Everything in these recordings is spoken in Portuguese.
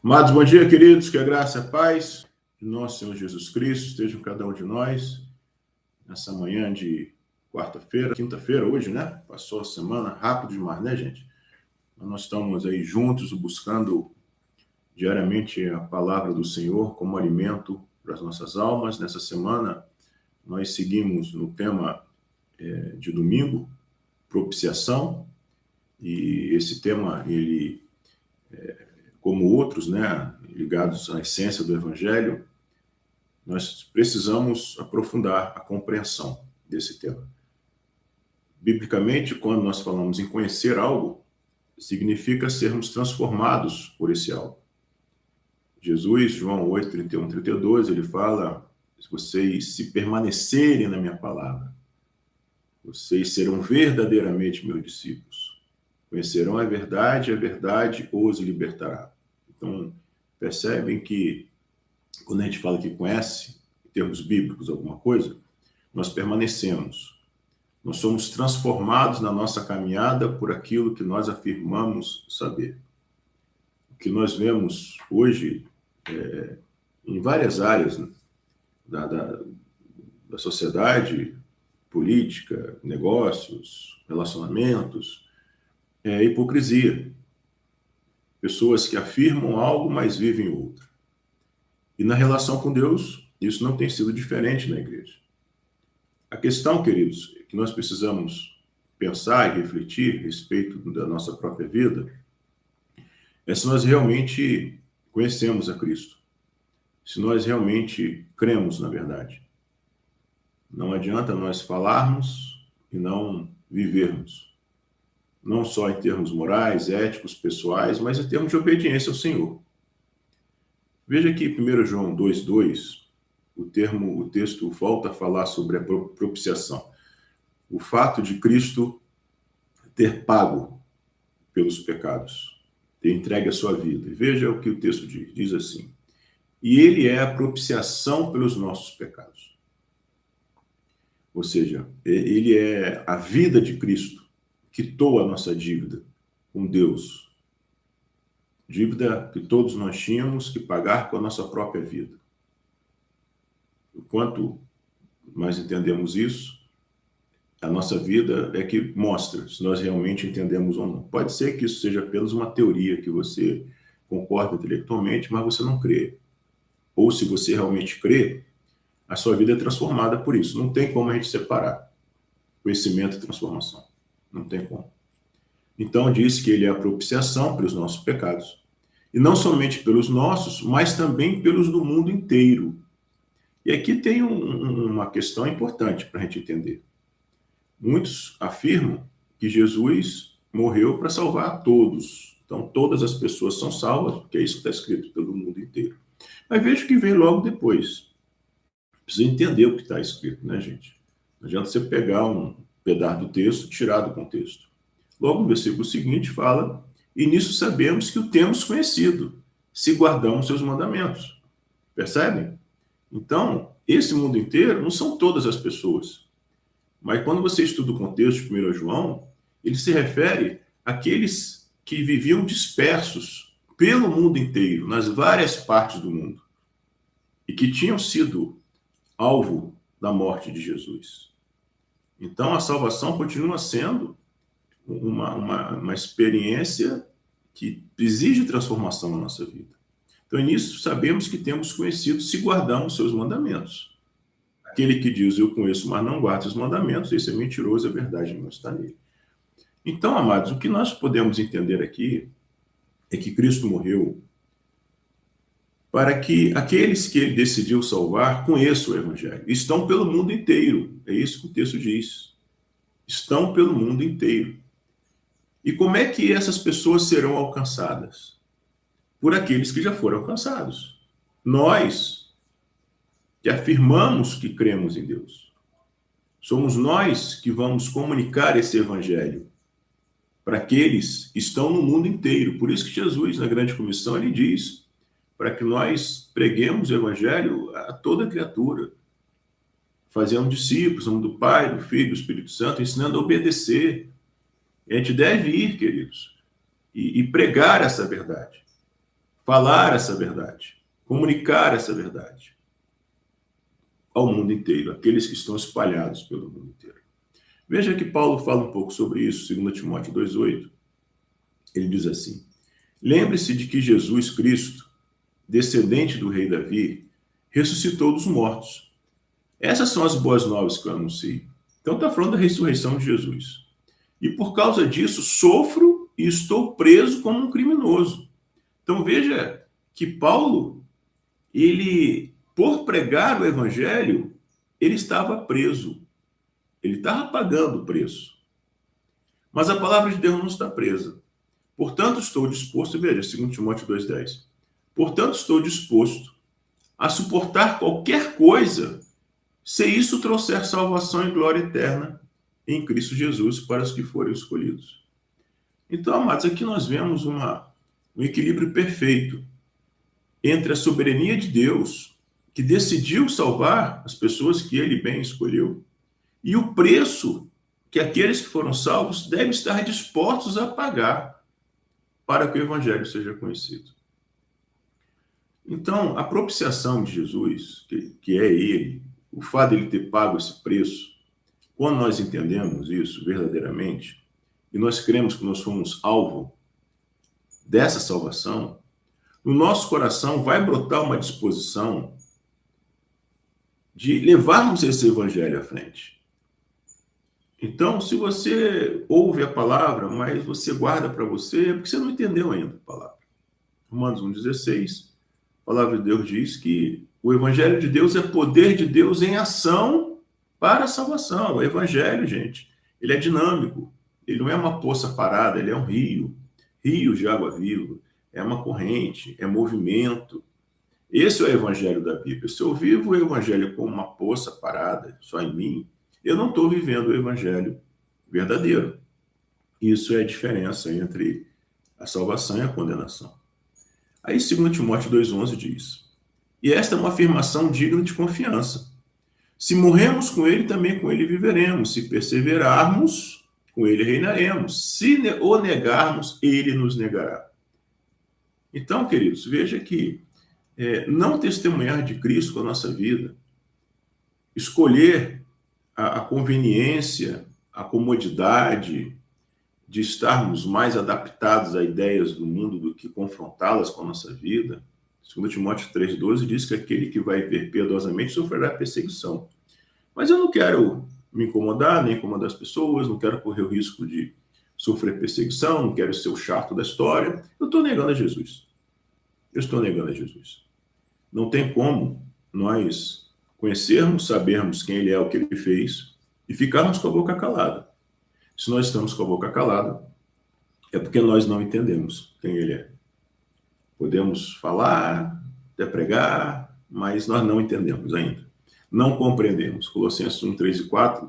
Amados, bom dia, queridos, que a graça e a paz de nosso Senhor Jesus Cristo estejam com cada um de nós nessa manhã de quarta-feira, quinta-feira hoje, né? Passou a semana rápido demais, né, gente? Nós estamos aí juntos buscando diariamente a palavra do Senhor como alimento para as nossas almas. Nessa semana, nós seguimos no tema de domingo, propiciação, e esse tema, ele como outros, né, ligados à essência do Evangelho, nós precisamos aprofundar a compreensão desse tema. Biblicamente, quando nós falamos em conhecer algo, significa sermos transformados por esse algo. Jesus, João 8, 31, 32, ele fala: se vocês se permanecerem na minha palavra, vocês serão verdadeiramente meus discípulos. Conhecerão a verdade os libertará. Então, percebem que quando a gente fala que conhece, em termos bíblicos, alguma coisa, nós permanecemos. Nós somos transformados na nossa caminhada por aquilo que nós afirmamos saber. O que nós vemos hoje em várias áreas, né, da sociedade, política, negócios, relacionamentos, é hipocrisia. Pessoas que afirmam algo, mas vivem outro. E na relação com Deus, isso não tem sido diferente na igreja. A questão, queridos, que nós precisamos pensar e refletir a respeito da nossa própria vida é se nós realmente conhecemos a Cristo, se nós realmente cremos na verdade. Não adianta nós falarmos e não vivermos, não só em termos morais, éticos, pessoais, mas em termos de obediência ao Senhor. Veja aqui 1 João 2,2, o texto volta a falar sobre a propiciação. O fato de Cristo ter pago pelos pecados, ter entregue a sua vida. E veja o que o texto diz assim: e ele é a propiciação pelos nossos pecados. Ou seja, ele é a vida de Cristo, quitou a nossa dívida com Deus. Dívida que todos nós tínhamos que pagar com a nossa própria vida. O quanto mais entendemos isso, a nossa vida é que mostra se nós realmente entendemos ou não. Pode ser que isso seja apenas uma teoria que você concorda intelectualmente, mas você não crê. Ou se você realmente crê, a sua vida é transformada por isso. Não tem como a gente separar conhecimento e transformação. Não tem como. Então diz que ele é a propiciação pelos nossos pecados. E não somente pelos nossos, mas também pelos do mundo inteiro. E aqui tem uma questão importante para a gente entender. Muitos afirmam que Jesus morreu para salvar todos. Então, todas as pessoas são salvas, porque isso está escrito pelo mundo inteiro. Mas veja o que vem logo depois. Precisa entender o que está escrito, né, gente? Não adianta você pegar um pedaço do texto e tirar do contexto. Logo no versículo seguinte fala: e nisso sabemos que o temos conhecido, se guardamos seus mandamentos. Percebem? Então, esse mundo inteiro não são todas as pessoas. Mas quando você estuda o contexto de 1 João, ele se refere àqueles que viviam dispersos pelo mundo inteiro, nas várias partes do mundo, e que tinham sido alvo da morte de Jesus. Então, a salvação continua sendo uma experiência que exige transformação na nossa vida. Então, nisso, sabemos que temos conhecido se guardamos seus mandamentos. Aquele que diz, eu conheço, mas não guarda os mandamentos, esse é mentiroso, a verdade não está nele. Então, amados, o que nós podemos entender aqui é que Cristo morreu para que aqueles que ele decidiu salvar conheçam o Evangelho. Estão pelo mundo inteiro, é isso que o texto diz. Estão pelo mundo inteiro. E como é que essas pessoas serão alcançadas? Por aqueles que já foram alcançados. Nós, que afirmamos que cremos em Deus, somos nós que vamos comunicar esse evangelho para aqueles que estão no mundo inteiro. Por isso que Jesus, na grande comissão, ele diz para que nós preguemos o evangelho a toda criatura, fazendo discípulos, em nome do Pai, do Filho, do Espírito Santo, ensinando a obedecer. E a gente deve ir, queridos, e pregar essa verdade. falar essa verdade, comunicar essa verdade ao mundo inteiro, aqueles que estão espalhados pelo mundo inteiro. Veja que Paulo fala um pouco sobre isso, 2 Timóteo 2,8. Ele diz assim: lembre-se de que Jesus Cristo, descendente do rei Davi, ressuscitou dos mortos. Essas são as boas novas que eu anuncio. Então está falando da ressurreição de Jesus. E por causa disso, sofro e estou preso como um criminoso. Então veja que Paulo, ele, por pregar o evangelho, ele estava preso. Ele estava pagando o preço. Mas a palavra de Deus não está presa. Portanto, estou disposto, veja, 2 Timóteo 2,10. Portanto, estou disposto a suportar qualquer coisa, se isso trouxer salvação e glória eterna em Cristo Jesus para os que forem escolhidos. Então, amados, aqui nós vemos um equilíbrio perfeito entre a soberania de Deus, que decidiu salvar as pessoas que ele bem escolheu, e o preço que aqueles que foram salvos devem estar dispostos a pagar para que o evangelho seja conhecido. Então, a propiciação de Jesus, que é ele, o fato de ele ter pago esse preço, quando nós entendemos isso verdadeiramente, e nós cremos que nós fomos alvo dessa salvação, no nosso coração vai brotar uma disposição de levarmos esse evangelho à frente. Então, se você ouve a palavra, mas você guarda para você, é porque você não entendeu ainda a palavra. Romanos 1,16, a palavra de Deus diz que o evangelho de Deus é poder de Deus em ação para a salvação. O evangelho, gente, ele é dinâmico. Ele não é uma poça parada, ele é um rio de água viva. É uma corrente, é movimento. Esse é o evangelho da Bíblia. Se eu vivo o evangelho como uma poça parada, só em mim, eu não estou vivendo o evangelho verdadeiro. Isso é a diferença entre a salvação e a condenação. Aí 2 Timóteo 2,11 diz: e esta é uma afirmação digna de confiança. Se morremos com ele, também com ele viveremos. Se perseverarmos, com ele reinaremos. Se o negarmos, ele nos negará. Então, queridos, veja que não testemunhar de Cristo com a nossa vida, escolher a conveniência, a comodidade de estarmos mais adaptados a ideias do mundo do que confrontá-las com a nossa vida. 2 Timóteo 3,12 diz que aquele que vai viver piedosamente sofrerá perseguição. Mas eu não quero me incomodar, nem incomodar as pessoas, não quero correr o risco de sofrer perseguição, não quero ser o chato da história. Eu estou negando a Jesus. Eu estou negando a Jesus. Não tem como nós conhecermos, sabermos quem ele é, o que ele fez, e ficarmos com a boca calada. Se nós estamos com a boca calada, é porque nós não entendemos quem ele é. Podemos falar, até pregar, mas nós não entendemos ainda. Não compreendemos. Colossenses 1, 3 e 4,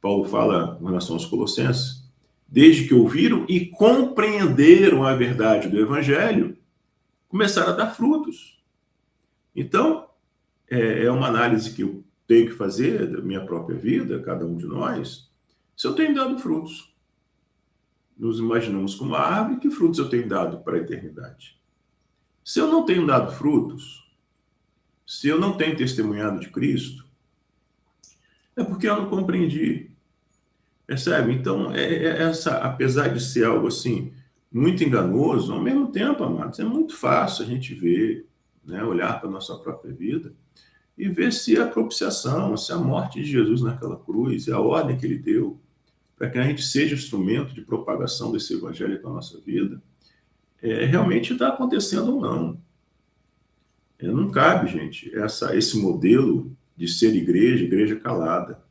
Paulo fala em relação aos Colossenses, desde que ouviram e compreenderam a verdade do Evangelho, começaram a dar frutos. Então, é uma análise que eu tenho que fazer da minha própria vida, cada um de nós, se eu tenho dado frutos. Nos imaginamos como uma árvore, que frutos eu tenho dado para a eternidade? Se eu não tenho dado frutos, se eu não tenho testemunhado de Cristo, é porque eu não compreendi. Percebe? Então, apesar de ser algo assim, muito enganoso, ao mesmo tempo, amados, é muito fácil a gente ver, né, olhar para a nossa própria vida e ver se a propiciação, se a morte de Jesus naquela cruz, a ordem que ele deu, para que a gente seja instrumento de propagação desse evangelho na nossa vida, realmente está acontecendo ou não. Não cabe, gente, esse modelo de ser igreja calada,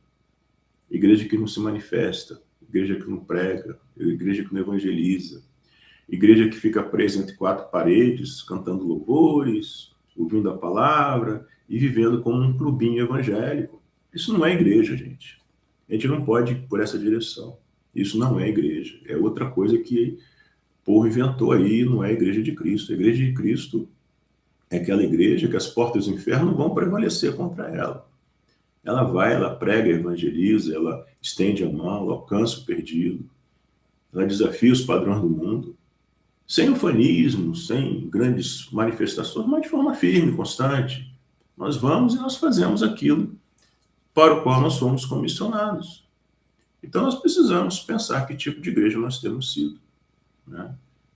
igreja que não se manifesta, igreja que não prega, igreja que não evangeliza, igreja que fica presa entre quatro paredes, cantando louvores, ouvindo a palavra e vivendo como um clubinho evangélico. Isso não é igreja, gente. A gente não pode ir por essa direção. Isso não é igreja. É outra coisa que o povo inventou aí, não é a igreja de Cristo. A igreja de Cristo é aquela igreja que as portas do inferno não vão prevalecer contra ela. Ela vai, ela prega, evangeliza, ela estende a mão, ela alcança o perdido, ela desafia os padrões do mundo. sem ufanismo, sem grandes manifestações, mas de forma firme, constante. Nós vamos e nós fazemos aquilo para o qual nós fomos comissionados. Então, nós precisamos pensar que tipo de igreja nós temos sido, né?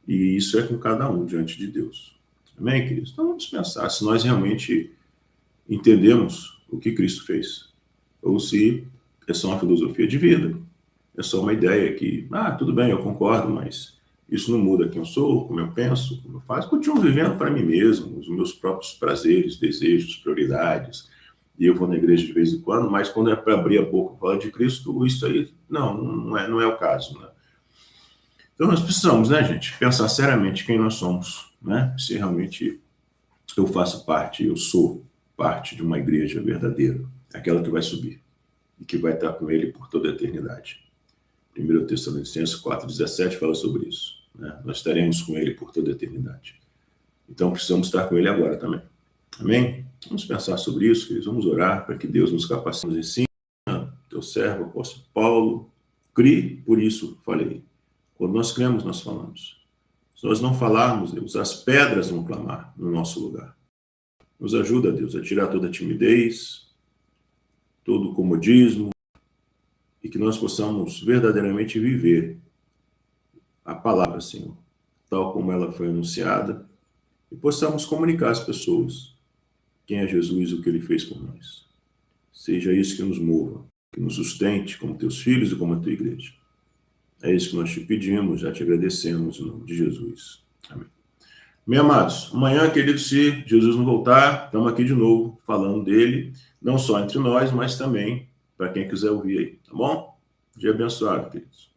E isso é com cada um diante de Deus. Amém, queridos? Então, vamos pensar se nós realmente entendemos o que Cristo fez, ou se é só uma filosofia de vida, é só uma ideia que, tudo bem, eu concordo, mas isso não muda quem eu sou, como eu penso, como eu faço. Continuo vivendo para mim mesmo, os meus próprios prazeres, desejos, prioridades. E eu vou na igreja de vez em quando, mas quando é para abrir a boca e falar de Cristo, isso aí não é o caso, né? Então nós precisamos, né, gente, pensar seriamente quem nós somos, né? Se realmente eu faço parte, eu sou parte de uma igreja verdadeira, aquela que vai subir e que vai estar com ele por toda a eternidade. 1 Tessalonicenses 4,17 fala sobre isso, né? Nós estaremos com ele por toda a eternidade. Então precisamos estar com ele agora também. Amém? Vamos pensar sobre isso, queridos. Vamos orar para que Deus nos capacite, nos ensine. Teu servo, apóstolo Paulo, crie, por isso falei. Quando nós cremos, nós falamos. Se nós não falarmos, Deus, as pedras vão clamar no nosso lugar. Nos ajuda, Deus, a tirar toda a timidez, todo o comodismo, e que nós possamos verdadeiramente viver a palavra, Senhor, tal como ela foi anunciada, e possamos comunicar às pessoas quem é Jesus e o que ele fez por nós. Seja isso que nos mova, que nos sustente como teus filhos e como a tua igreja. É isso que nós te pedimos, já te agradecemos em nome de Jesus. Amém. Meus amados, amanhã, queridos, se Jesus não voltar, estamos aqui de novo falando dele, não só entre nós, mas também para quem quiser ouvir aí, tá bom? Dia abençoado, queridos.